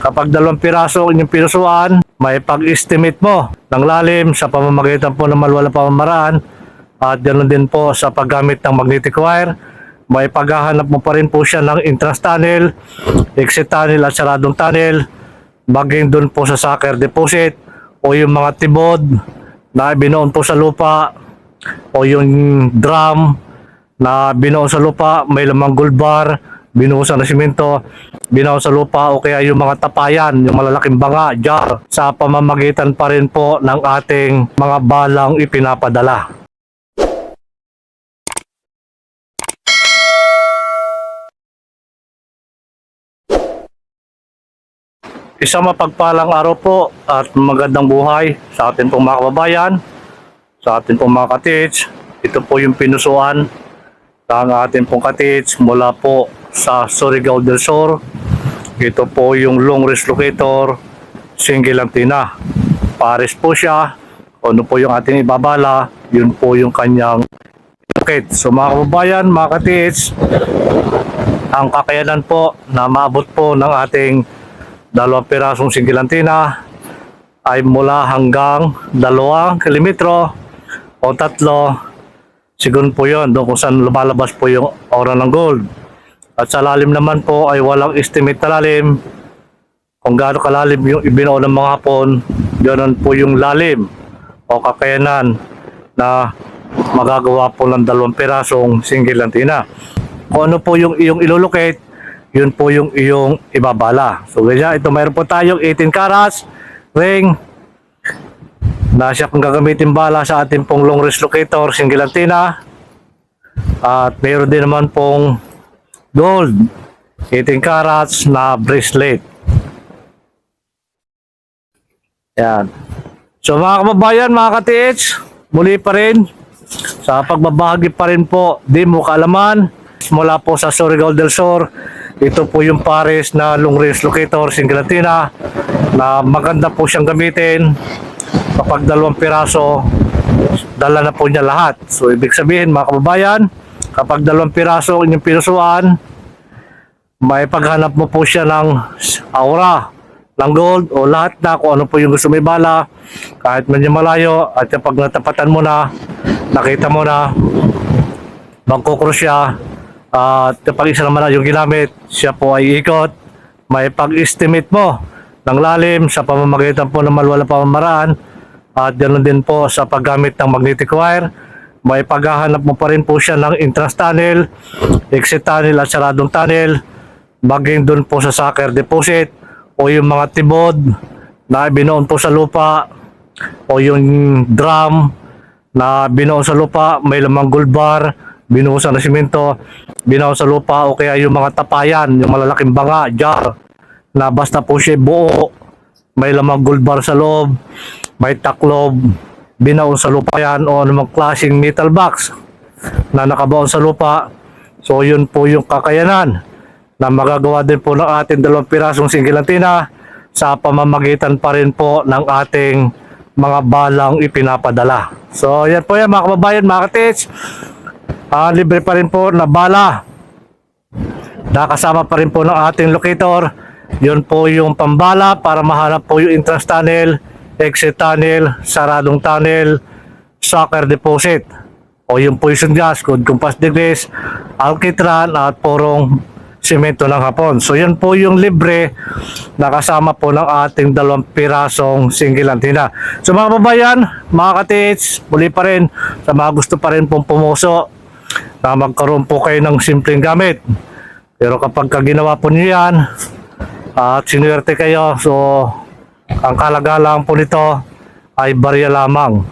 Kapag 2 piraso ang inyong pinusuan, may pag-estimate mo ng lalim sa pamamagitan po ng maluwalang pamamaraan at ganoon din po sa paggamit ng magnetic wire. May paghahanap mo pa rin po siya ng entrance tunnel, exit tunnel at saradong tunnel, maging doon po sa sucker deposit o yung mga tibod na binoon po sa lupa o yung drum na binoon sa lupa, may lamang gold bar, binuhusan na simento, binaon sa lupa o kaya yung mga tapayan, yung malalaking banga, jar, sa pamamagitan pa rin po ng ating mga balang ipinapadala. Isang mapagpalang araw po at magandang buhay sa ating pong mga kababayan, sa ating pong mga ka-teach. Ito po yung pinusuan ng ating pong ka-teach mula po sa Surigao del Sur. Ito po yung long wrist locator, single antenna. Pares po siya. Ano po yung ating ibabala, yun po yung kanyang locate. So mga kababayan, mga ka-teach, ang kakayanan po na maabot po ng ating 2 pirasong single antenna ay mula hanggang 2 kilometro o 3. Sigun po yun, doon kung saan lumalabas po yung aura ng gold. At sa lalim naman po ay walang estimate na lalim. Kung gaano kalalim yung ibinuo ng mga Hapon, ganoon po yung lalim o kakayanan na magagawa po ng 2 pirasong single antenna. Kung ano po yung iyong ilolocate, yun po yung iyong ibabala. So ganyan, ito mayroon po tayong 18 carats ring na siya kung gagamitin bala sa ating pong long wrist locator, single antenna. At mayroon din naman pong gold 18 carats na bracelet. Yan. So mga kababayan, mga ka-TH, muli pa rin sa pagbabahagi pa rin po di mo kaalaman mula po sa Surigao del Sur. Ito po yung pares na long wrist locator, single antenna, na maganda po siyang gamitin. Kapag 2 piraso, dala na po niya lahat. So ibig sabihin mga kababayan, kapag 2 piraso ang inyong pinusuan, may paghanap mo po siya ng aura, ng gold o lahat na kung ano po yung gusto mo ibala, kahit medyo malayo. At kapag natapatan mo na, nakita mo na, magkukrus siya. At kapag isa naman na yung ginamit, siya po ay ikot. May pag-estimate mo ng lalim sa pamamagitan po ng maluwalang pamamaraan. At ganoon din po sa paggamit ng magnetic wire. May paghahanap mo pa rin po siya ng entrance tunnel, exit tunnel at saradong tunnel, maging doon po sa sucker deposit o yung mga tibod na binoon po sa lupa o yung drum na binoon sa lupa, may lamang gold bar, binuhusan na simento, binaon sa lupa o kaya yung mga tapayan, yung malalaking banga, jar, na basta po siya buo, may lamang gold bar sa loob, may taklob, binaon sa lupa yan o anumang klaseng metal box na nakabaon sa lupa. So yun po yung kakayanan na magagawa din po ng ating 2 pirasong single antenna sa pamamagitan pa rin po ng ating mga balang ipinapadala. So yan po yan mga kababayan, mga ka-TH. Libre pa rin po na bala. Nakasama pa rin po ng ating locator. Yun po yung pambala para mahanap po yung entrance tunnel, exit tunnel, saradong tunnel, sucker deposit o yung poison gas, good compass degrees, alkitran at porong simento ng Hapon. So yan po yung libre nakasama po ng ating 2 pirasong single antenna. So mga kababayan, mga ka-TH, muli pa rin sa mga gusto pa rin pong pumuso na magkaroon po kayo ng simpleng gamit. Pero kapag ginawa po niyo yan at sinuwerte kayo, so ang kalagalang po nito ay barya lamang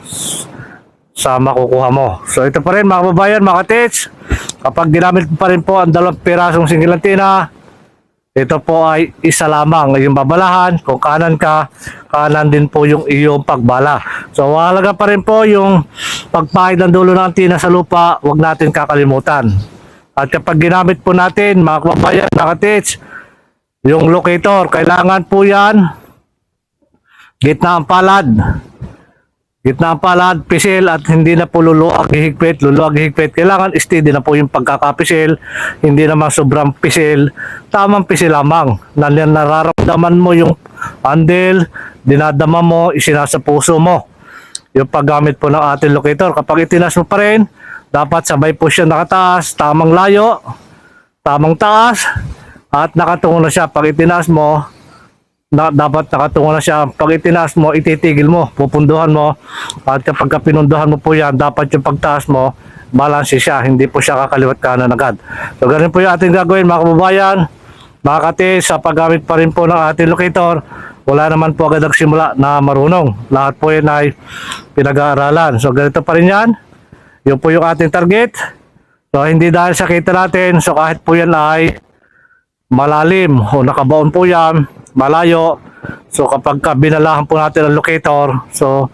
sa makukuha mo. So ito pa rin mga kababayan, mga ka-TH, kapag ginamit pa rin po ang 2 pirasong single antenna, ito po ay isa lamang yung babalahan. Kung kanan ka, kanan din po yung iyong pagbala. So mahalaga pa rin po yung pagpahid ng dulo ng antenna sa lupa, huwag natin kakalimutan. At kapag ginamit po natin mga kababayan, mga ka-TH, yung locator, kailangan po yan gitna ang palad. Gitna ang palad, pisil at hindi na po luluwag higpit. Kailangan steady na po yung pagkakapisil. Hindi naman sobrang pisil. Tamang pisil lamang. Nararamdaman mo yung handle, dinadama mo, isinasa puso mo. Yung paggamit po ng ating locator. Kapag itinas mo pa rin, dapat sabay po siya nakataas, tamang layo, tamang taas, at nakatungo na siya. Pag itinas mo, dapat nakatungo na siya. Pag itinas mo, ititigil mo, pupunduhan mo, at kapag pinunduhan mo po yan, dapat yung pagtaas mo, balance siya, hindi po siya kakaliwat kanan agad. So ganun po yung ating gagawin mga kababayan. Mga katiits, sa paggamit pa rin po ng ating locator, wala naman po agad nagsimula na marunong. Lahat po yan ay pinag-aaralan. So ganito pa rin yan. Yun po yung ating target. So hindi dahil sa kita natin, so kahit po yan ay malalim o nakabaon po yan, malayo. So kapag binalahan po natin ang locator, so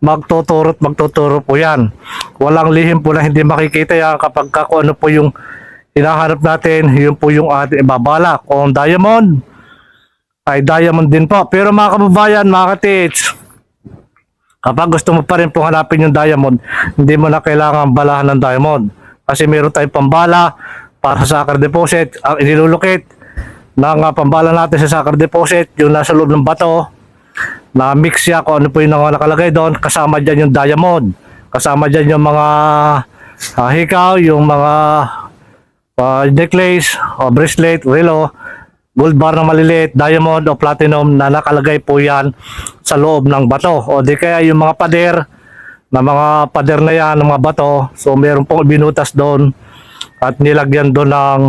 magtuturo po yan. Walang lihim po na hindi makikita yan kapag kung ano po yung hinahanap natin, yun po yung ating ibabala. Kung diamond, ay diamond din po. Pero mga kababayan, mga katiits, kapag gusto mo pa rin pong hanapin yung diamond, hindi mo na kailangan balahan ng diamond. Kasi meron tayong pambala para sa sucker deposit. Ang inilulukit ng pambala natin sa sucker deposit, yung nasa loob ng bato, na mix siya kung ano po yung nakalagay doon. Kasama dyan yung diamond. Kasama dyan yung mga hikaw, yung mga necklace, o bracelet, relo, gold bar na maliliit, diamond o platinum na nakalagay po yan sa loob ng bato. O di kaya yung mga pader na yan, ng mga bato, so meron pong binutas doon at nilagyan doon ng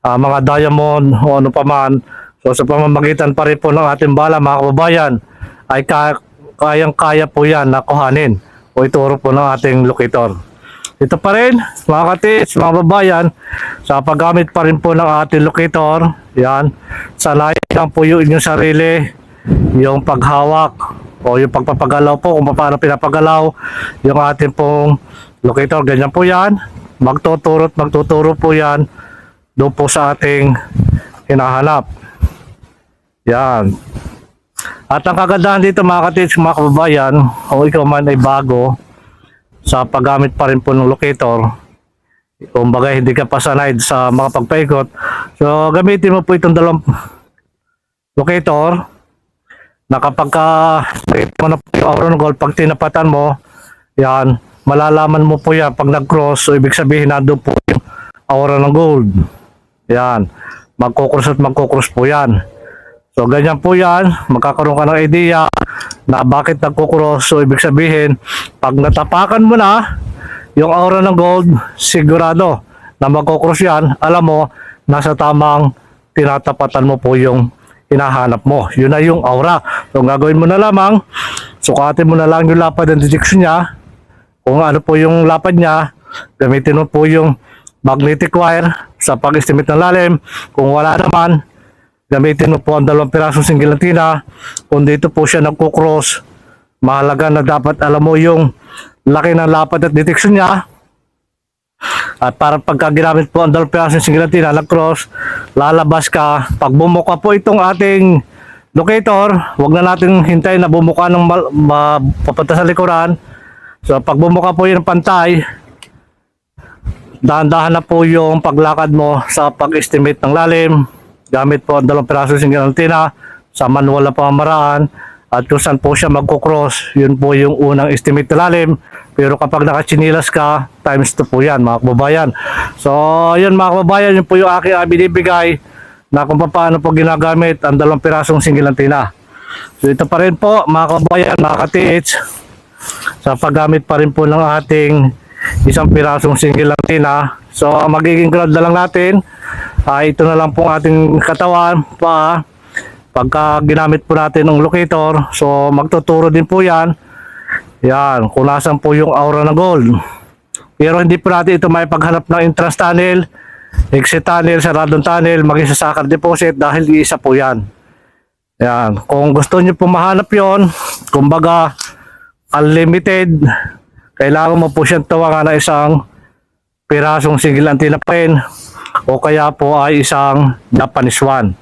mga diamond o ano pa man. So sa pamamagitan pa rin po ng ating bala mga kababayan, ay kayang-kaya po yan na kuhanin o ituro po ng ating locator. Ito pa rin, mga katiits, mga babayan, sa paggamit pa rin po ng ating locator, yan, sanayin lang po yung inyong sarili, yung paghawak, o yung pagpapagalaw po, kung paano pinapagalaw, yung ating pong locator, ganyan po yan, magtuturo po yan, doon po sa ating hinahanap. Yan. At ang kagandahan dito mga katiits, mga kababayan, kung ikaw man ay bago, sa paggamit pa rin po ng locator, kumbaga hindi ka pa sanay sa mga pagpaikot, so gamitin mo po itong dalawang locator na kapag mo na po yung aura ng gold, pag tinapatan mo yan, malalaman mo po yan pag nag-cross, so ibig sabihin nandun po yung aura ng gold, yan, magkukross po yan. So ganyan po yan, magkakaroon ka ng idea na bakit nagkukross. So ibig sabihin, pag natapakan mo na yung aura ng gold, sigurado na magkukross yan. Alam mo, nasa tamang tinatapatan mo po yung hinahanap mo. Yun na yung aura. So gagawin mo na lamang, sukatin mo na lang yung lapad ng detection niya. Kung ano po yung lapad niya, gamitin mo po yung magnetic wire sa pag-estimate ng lalim. Kung wala naman, gamitin mo po ang 2 pirasong single antenna. Kung dito po siya nagkukross, mahalaga na dapat alam mo yung laki ng lapad at detection niya. At para pagka ginamit po ang 2 pirasong single antenna nag-cross, lalabas ka. Pag bumuka po itong ating locator, wag na natin hintayin na bumuka ng papunta sa likuran. So pag bumuka po yung pantay, dahan-dahan na po yung paglakad mo sa pag-estimate ng lalim. Gamit po ang 2 pirasong single antenna sa manual na pamamaraan, at kung saan po siya magkukross, yun po yung unang estimate na lalim. Pero kapag nakachinilas ka, times 2 po yan mga kababayan. So yun mga kababayan, yun po yung aking binibigay na kung paano po ginagamit ang 2 pirasong single antenna. So ito pa rin po mga kababayan, mga katiits, sa paggamit pa rin po ng ating 1 pirasong single antenna. So ang magiging ground na lang natin ay ito na lang pong ating katawan pa. Pagka ginamit po natin ng locator, so magtuturo din po yan kung nasan po yung aura ng gold. Pero hindi po natin ito may paghanap ng entrance tunnel, exit tunnel, saradong tunnel, maging sa sucker deposit, dahil iisa po yan. Kung gusto nyo po mahanap yon, kumbaga unlimited, kailangan mo po siyang tawagan na 1 pirasong single antenna pen, o kaya po ay 1 Japanese one.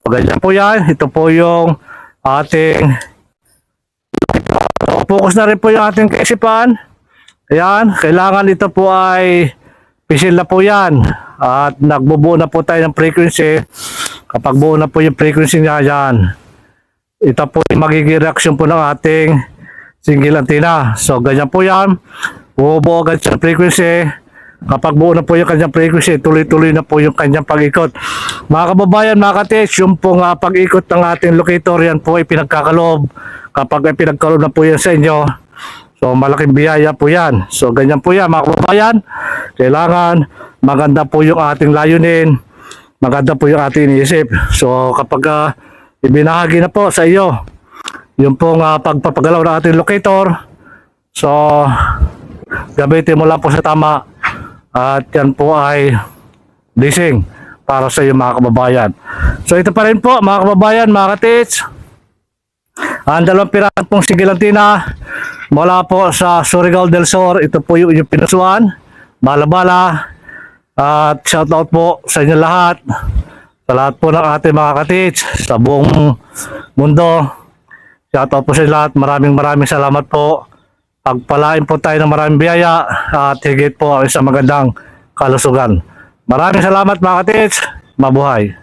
So ganyan po yan. Ito po yung ating nag-focus na rin po yung ating kaisipan. Ayan, kailangan ito po ay pisil na po yan. At nagbubuo na po tayo ng frequency. Kapag buo na po yung frequency niya yan, ito po yung magiging reaction po ng ating single antenna. So, ganyan po yan. Buo agad sa frequency. Kapag buo na po yung kanyang frequency, tuloy-tuloy na po yung kanyang pag-ikot. Mga kababayan, mga ka-TH, yung pong pag-ikot ng ating locator, yan po ay pinagkakaloob. Kapag ay pinagkaloob na po yan sa inyo, so malaking biyaya po yan. So ganyan po yan, mga kababayan. Kailangan maganda po yung ating layunin, maganda po yung ating iniisip. So kapag ibinahagi na po sa iyo yung pong pagpapagalaw ng ating locator, so gamitin mo lang po sa tama. At yan po ay blessing para sa iyo, mga kababayan. So ito pa rin po, mga kababayan, mga ka-TH, ang 2 pirasong pong single antenna mula po sa Surigao del Sur. Ito po yung pinasuan, bala-bala. At shoutout po sa inyo lahat, sa lahat po ng ating mga ka-TH sa buong mundo. Shoutout po sa inyo lahat. Maraming salamat po. Pagpalain po tayo ng maraming biyaya at higit po sa magandang kalusugan. Maraming salamat, mga ka-TH. Mabuhay.